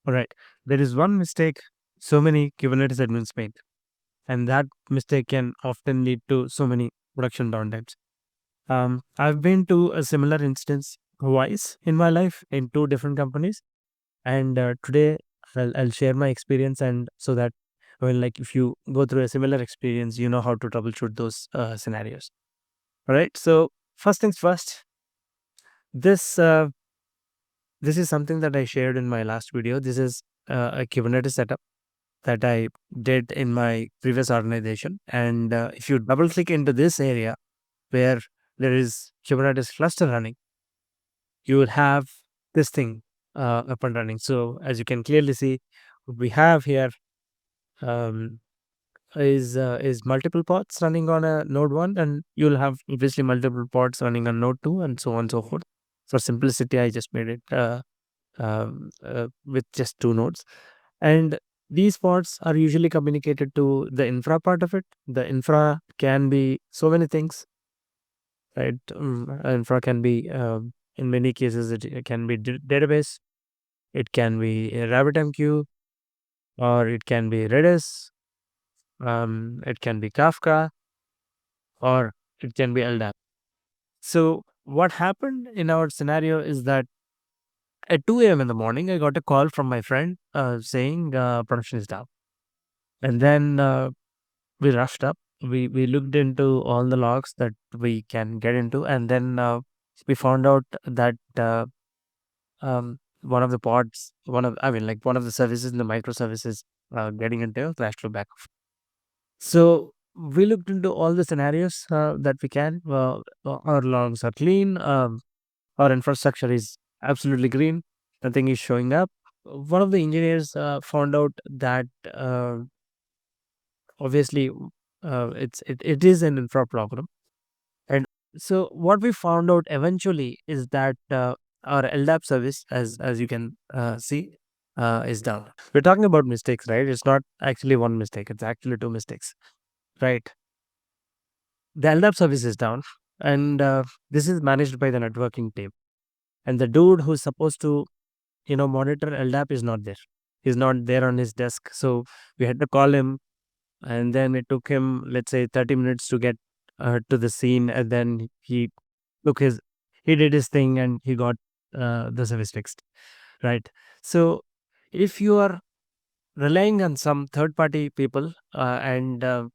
All right. There is one mistake so many Kubernetes admins make, and that mistake can often lead to so many production downtimes. I've been to a similar instance twice in my life in two different companies, and today I'll share my experience, and so that when like if you go through a similar experience, you know how to troubleshoot those scenarios. All right. So first things first, this this is something that I shared in my last video. This is a Kubernetes setup that I did in my previous organization. And if you double click into this area where there is Kubernetes cluster running, you will have this thing up and running. So as you can clearly see, what we have here um, is multiple pods running on a node one, and you'll have obviously multiple pods running on node two, and so on and so forth. For simplicity, I just made it with just two nodes. And these pods are usually communicated to the infra part of it. The infra can be so many things, right? Infra can be, in many cases, it can be database, it can be a RabbitMQ, or it can be Redis, it can be Kafka, or it can be LDAP. So, what happened in our scenario is that at 2 a.m. in the morning, I got a call from my friend saying production is down. And then we rushed up. We looked into all the logs that we can get into, and then we found out that one of the pods, one of the services in the microservices getting into Crashflow backup. So we looked into all the scenarios that we can. Our logs are clean. Our infrastructure is absolutely green. Nothing is showing up. One of the engineers found out that obviously it is an infra problem. And so what we found out eventually is that our LDAP service, as you can see, is down. We're talking about mistakes, right? It's not actually one mistake. It's actually two mistakes, right? The LDAP service is down, and this is managed by the networking team. And the dude who's supposed to, monitor LDAP is not there. He's not there on his desk. So we had to call him, and then it took him, let's say, 30 minutes to get to the scene, and then took his he did his thing, and he got the service fixed, right? So if you are relying on some third party people, and do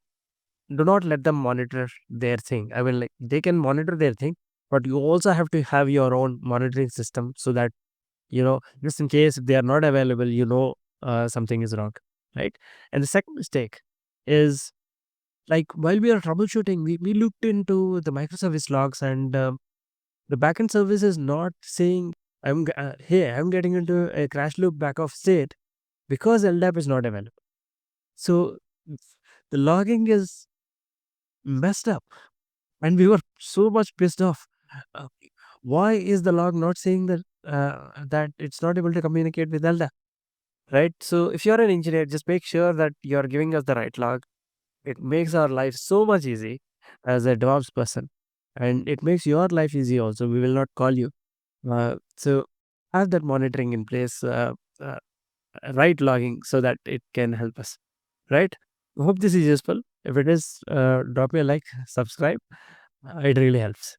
not let them monitor their thing. I mean, like, they can monitor their thing, but you also have to have your own monitoring system, so that just in case if they are not available, something is wrong, right? And the second mistake is, like, while we are troubleshooting, we looked into the microservice logs, and the backend service is not saying, hey, I'm getting into a crash loop backup state because LDAP is not available. So the logging is messed up, and we were so much pissed off. Uh, why is the log not saying that it's not able to communicate with LDAP, right? So if you're an engineer, just make sure that you're giving us the right log. It makes our life so much easy as a Devops person, and it makes your life easy also. We will not call you. So have that monitoring in place, uh, right logging, so that it can help us, right? Hope this is useful. If it is, drop me a like, subscribe. It really helps.